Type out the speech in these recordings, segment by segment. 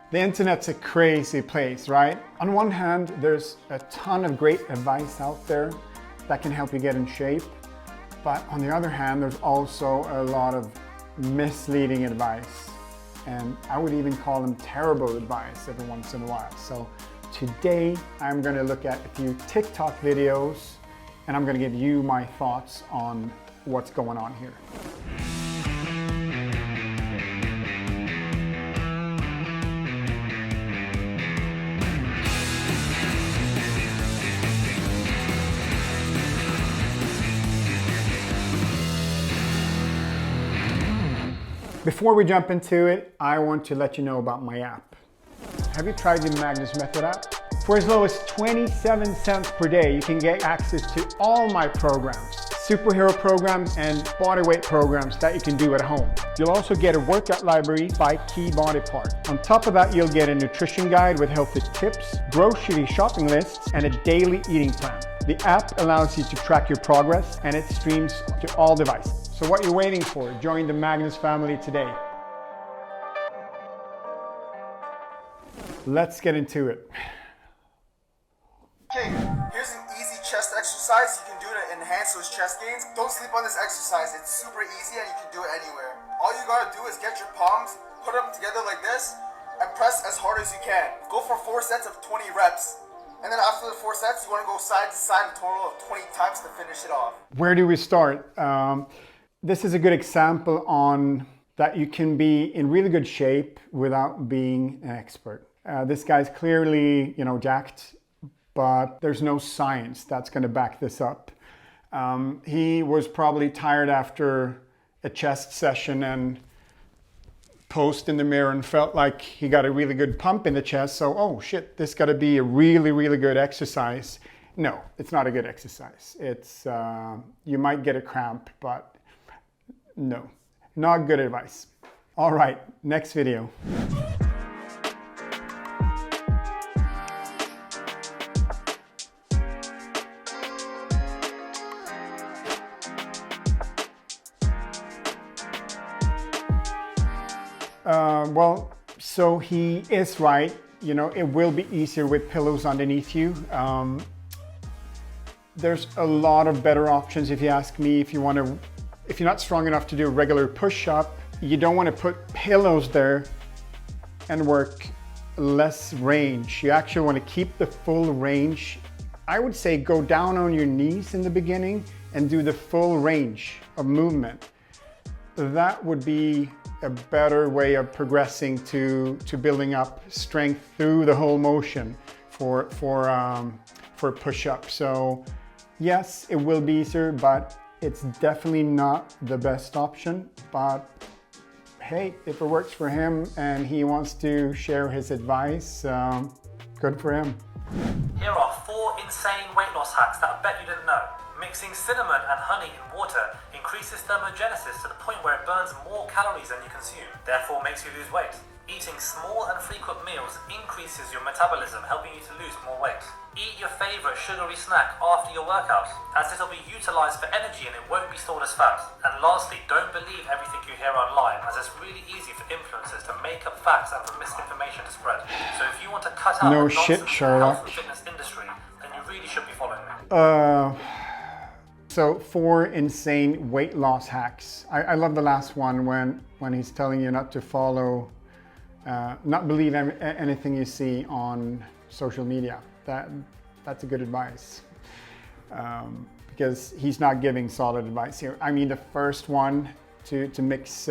The internet's a crazy place, right? On one hand, there's a ton of great advice out there that can help you get in shape. But on the other hand, there's also a lot of misleading advice. And I would even call them terrible advice every once in a while. So today, I'm gonna look at a few TikTok videos and I'm gonna give you my thoughts on what's going on here. Before we jump into it, I want to let you know about my app. Have you tried the Magnus Method app? For as low as 27 cents per day, you can get access to all my programs, superhero programs and bodyweight programs that you can do at home. You'll also get a workout library by key body part. On top of that, you'll get a nutrition guide with healthy tips, grocery shopping lists, and a daily eating plan. The app allows you to track your progress and it streams to all devices. So what you're waiting for, join the Magnus family today. Let's get into it. Okay, here's an easy chest exercise. You can do to enhance those chest gains. Don't sleep on this exercise. It's super easy and you can do it anywhere. All you gotta do is get your palms, put them together like this, and press as hard as you can. Go for 4 sets of 20 reps. And then after the 4 sets, you wanna go side to side a total of 20 times to finish it off. Where do we start? This is a good example on that you can be in really good shape without being an expert. This guy's clearly, jacked, but there's no science that's going to back this up. He was probably tired after a chest session and posed in the mirror and felt like he got a really good pump in the chest. So, oh shit, this got to be a really, really good exercise. No, it's not a good exercise. It's, you might get a cramp, but no, not good advice. All right, next video. Well, so he is right. It will be easier with pillows underneath you. There's a lot of better options if you ask me. If you're not strong enough to do a regular push-up, you don't want to put pillows there and work less range. You actually want to keep the full range. I would say go down on your knees in the beginning and do the full range of movement. That would be a better way of progressing to building up strength through the whole motion for push-up. So yes, it will be easier, but it's definitely not the best option. But hey, if it works for him and he wants to share his advice, good for him. Here are 4 insane weight loss hacks that I bet you didn't know. Mixing cinnamon and honey in water increases thermogenesis to the point where it burns more calories than you consume, therefore makes you lose weight. Eating small and frequent meals increases your metabolism, helping you to lose more weight. Eat your favorite sugary snack after your workout, as it'll be utilized for energy and it won't be stored as fat. And lastly, don't believe everything you hear online, as it's really easy for influencers to make up facts and for misinformation to spread. So if you want to cut out No the shit, nonsense in the health Sherlock. and fitness industry, then you really should be following me. So 4 insane weight loss hacks. I love the last one when he's telling you not to follow, not believe anything you see on social media. That's a good advice because he's not giving solid advice here. I mean, the first one to mix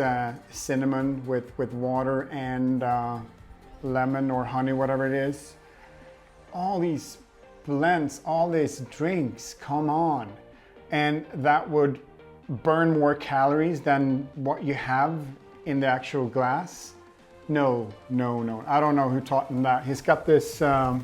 cinnamon with water and lemon or honey, whatever it is. All these blends, all these drinks, come on. And that would burn more calories than what you have in the actual glass. No. I don't know who taught him that. He's got this, well,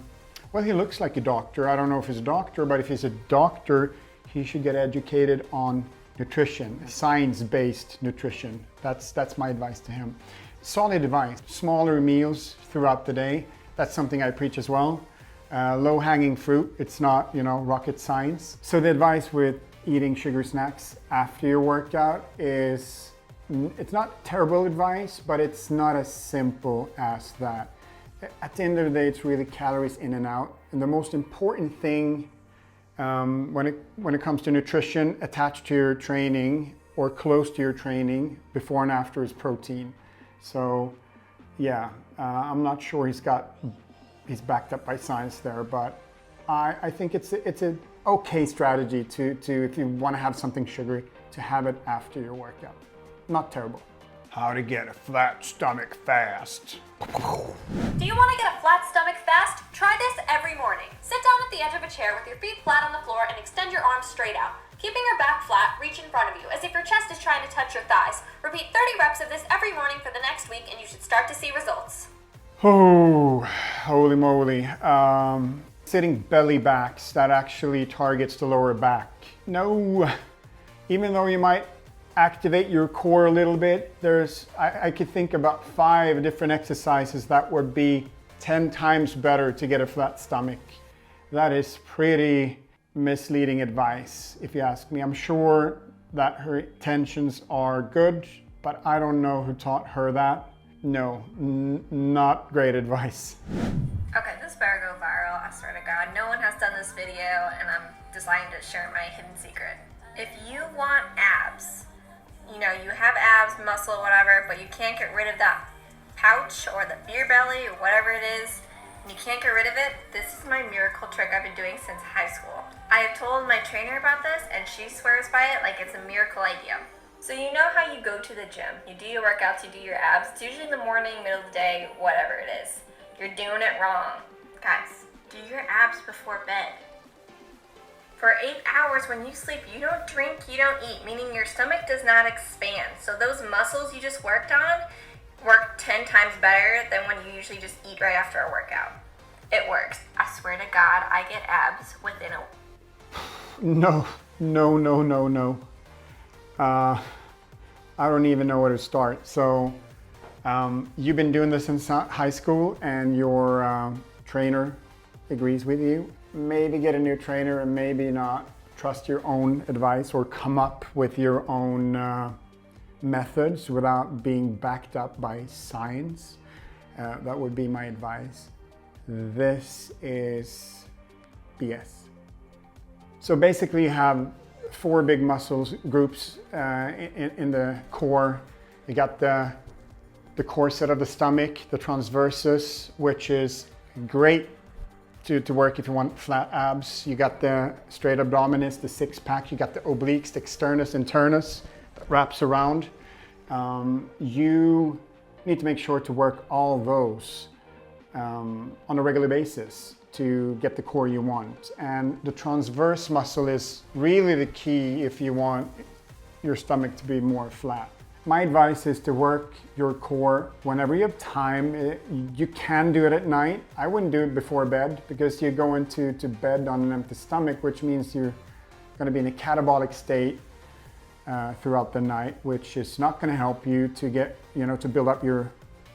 he looks like a doctor. I don't know if he's a doctor, but if he's a doctor, he should get educated on nutrition, science-based nutrition. That's my advice to him. Solid advice, smaller meals throughout the day. That's something I preach as well. Low-hanging fruit, it's not, rocket science. So the advice with eating sugar snacks after your workout is, it's not terrible advice, but it's not as simple as that. at the end of the day, it's really calories in and out. And the most important thing when it comes to nutrition attached to your training or close to your training before and after is protein. So yeah, I'm not sure he's backed up by science there, but I think it's an okay strategy to if you want to have something sugary, to have it after your workout. Not terrible. How to get a flat stomach fast. Do you want to get a flat stomach fast? Try this every morning. Sit down at the edge of a chair with your feet flat on the floor and extend your arms straight out. Keeping your back flat, reach in front of you as if your chest is trying to touch your thighs. Repeat 30 reps of this every morning for the next week and you should start to see results. Oh, holy moly. Sitting belly backs, that actually targets the lower back. No, even though you might activate your core a little bit, I could think about 5 different exercises that would be 10 times better to get a flat stomach. That is pretty misleading advice, if you ask me. I'm sure that her intentions are good, but I don't know who taught her that. No, not great advice. Okay, this better go viral, I swear to God. No one has done this video and I'm deciding to share my hidden secret. If you want abs, you know, you have abs, muscle, whatever, but you can't get rid of that pouch or the beer belly or whatever it is, and you can't get rid of it, this is my miracle trick I've been doing since high school. I have told my trainer about this and she swears by it like it's a miracle idea. So you know how you go to the gym, you do your workouts, you do your abs, it's usually in the morning, middle of the day, whatever it is. You're doing it wrong. Guys, do your abs before bed. For 8 hours when you sleep, you don't drink, you don't eat, meaning your stomach does not expand. So those muscles you just worked on work 10 times better than when you usually just eat right after a workout. It works. I swear to God, I get abs within a... No. I don't even know where to start. So you've been doing this since high school and your trainer agrees with you. Maybe get a new trainer and maybe not. Trust your own advice or come up with your own methods without being backed up by science. That would be my advice. This is BS. So basically you have 4 big muscle groups in the core. You got the core set of the stomach, the transversus, which is great to work if you want flat abs. You got the straight abdominis, the 6-pack. You got the obliques, the externus, internus that wraps around. You need to make sure to work all those on a regular basis to get the core you want. And the transverse muscle is really the key if you want your stomach to be more flat. My advice is to work your core whenever you have time. You can do it at night. I wouldn't do it before bed because you go into bed on an empty stomach, which means you're going to be in a catabolic state throughout the night, which is not going to help you to get, to build up your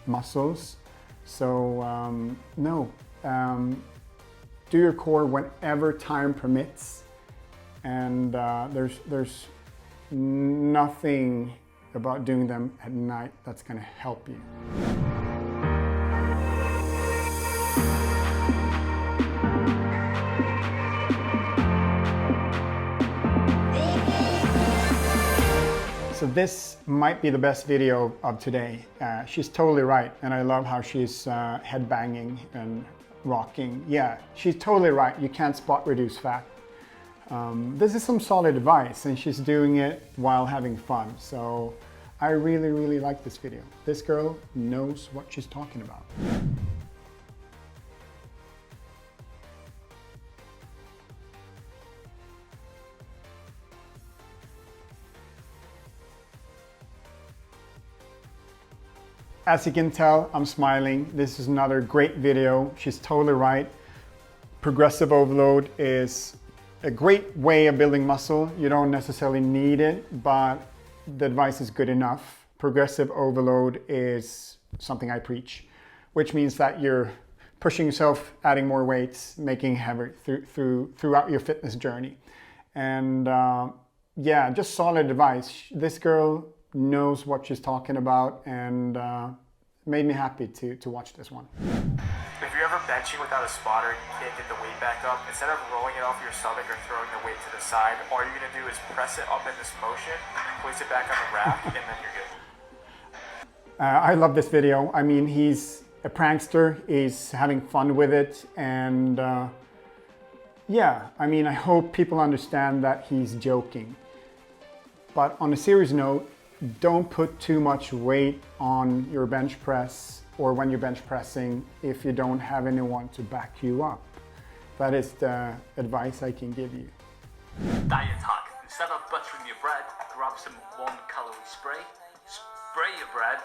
muscles. So no, do your core whenever time permits, and there's nothing about doing them at night that's going to help you. So this might be the best video of today. She's totally right, and I love how she's headbanging and rocking. Yeah, she's totally right. You can't spot reduce fat. This is some solid advice, and she's doing it while having fun. So I really, really like this video. This girl knows what she's talking about. As you can tell, I'm smiling. This is another great video. She's totally right. Progressive overload is a great way of building muscle. You don't necessarily need it, but the advice is good enough. Progressive overload is something I preach, which means that you're pushing yourself, adding more weights, making heavier throughout your fitness journey. And yeah, just solid advice. This girl knows what she's talking about, and made me happy to watch this one. If you're ever benching without a spotter and you can't get the weight back up, instead of rolling it off your stomach or throwing the weight to the side, all you're going to do is press it up in this motion, place it back on the rack, and then you're good. I love this video. I mean, he's a prankster, he's having fun with it, and yeah, I mean, I hope people understand that he's joking. But on a serious note, don't put too much weight on your bench press or when you're bench pressing if you don't have anyone to back you up. That is the advice I can give you. Diet hack. Instead of buttering your bread, grab some 1-calorie spray. Spray your bread,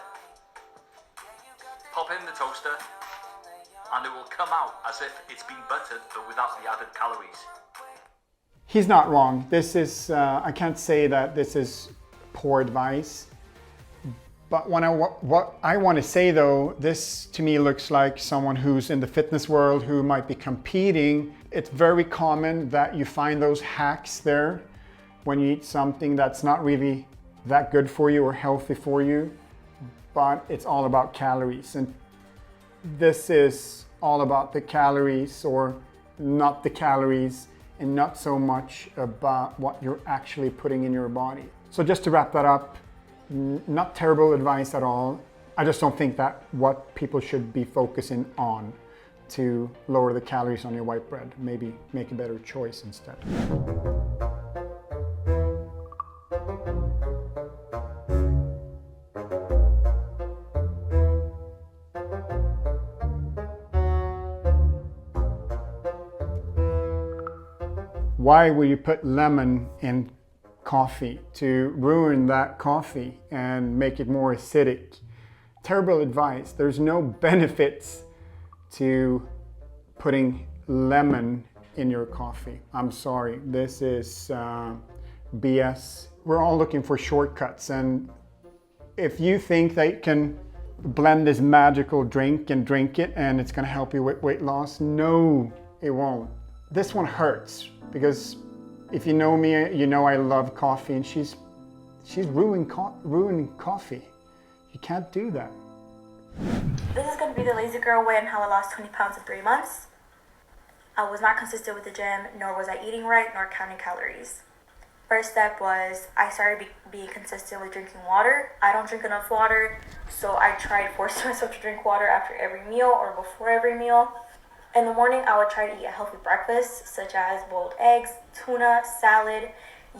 pop it in the toaster, and it will come out as if it's been buttered but without the added calories. He's not wrong. This is, I can't say that this is poor advice. But what I want to say though, this to me looks like someone who's in the fitness world who might be competing. It's very common that you find those hacks there when you eat something that's not really that good for you or healthy for you, but it's all about calories. And this is all about the calories or not the calories and not so much about what you're actually putting in your body. So just to wrap that up, not terrible advice at all. I just don't think that what people should be focusing on to lower the calories on your white bread. Maybe make a better choice instead. Why would you put lemon in coffee to ruin that coffee and make it more acidic? Terrible advice. There's no benefits to putting lemon in your coffee. I'm sorry, this is BS. We're all looking for shortcuts, and if you think that you can blend this magical drink and drink it and it's going to help you with weight loss, no, it won't. This one hurts because if you know me, you know I love coffee, and she's ruining coffee. You can't do that. This is going to be the lazy girl way and how I lost 20 pounds in 3 months. I was not consistent with the gym, nor was I eating right, nor counting calories. First step was I started being consistent with drinking water. I don't drink enough water, so I tried forcing myself to drink water after every meal or before every meal. In the morning, I would try to eat a healthy breakfast, such as boiled eggs, tuna, salad,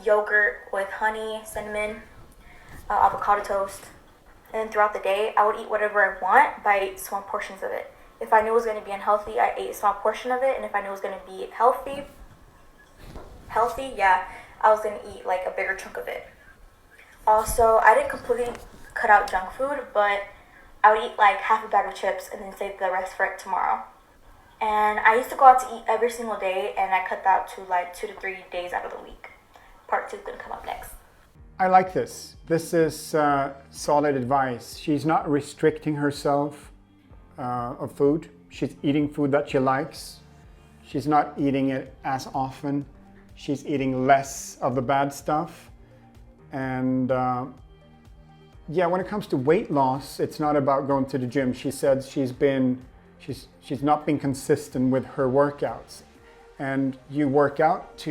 yogurt with honey, cinnamon, avocado toast. And then throughout the day, I would eat whatever I want, but I ate small portions of it. If I knew it was going to be unhealthy, I ate a small portion of it. And if I knew it was going to be healthy, yeah, I was going to eat like a bigger chunk of it. Also, I didn't completely cut out junk food, but I would eat like half a bag of chips and then save the rest for tomorrow. And I used to go out to eat every single day, and I cut that to like 2 to 3 days out of the week. Part 2 is going to come up next. I like this. This is solid advice. She's not restricting herself of food. She's eating food that she likes. She's not eating it as often. She's eating less of the bad stuff. And yeah, when it comes to weight loss, it's not about going to the gym. She said she's not been consistent with her workouts. And you work out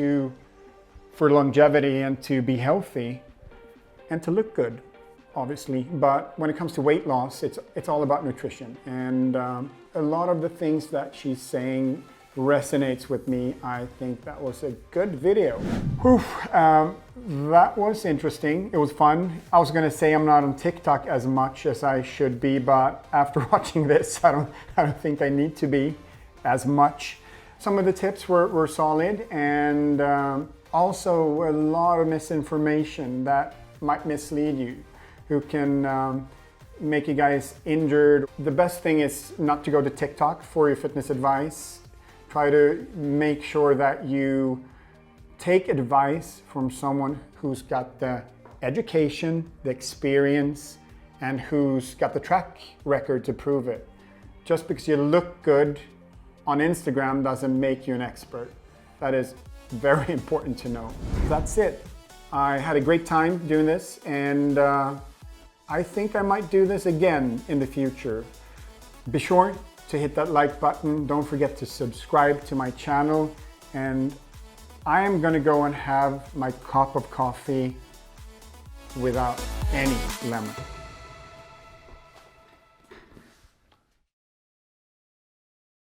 for longevity and to be healthy and to look good, obviously. But when it comes to weight loss, it's all about nutrition. And a lot of the things that she's saying resonates with me. I think that was a good video. Whew, that was interesting. It was fun. I was gonna say I'm not on TikTok as much as I should be, but after watching this, I don't think I need to be as much. Some of the tips were solid, and also a lot of misinformation that might mislead you, who can make you guys injured. The best thing is not to go to TikTok for your fitness advice. Try to make sure that you take advice from someone who's got the education, the experience, and who's got the track record to prove it. Just because you look good on Instagram doesn't make you an expert. That is very important to know. That's it. I had a great time doing this, and I think I might do this again in the future. Be sure to hit that like button. Don't forget to subscribe to my channel. And I am gonna go and have my cup of coffee without any lemon.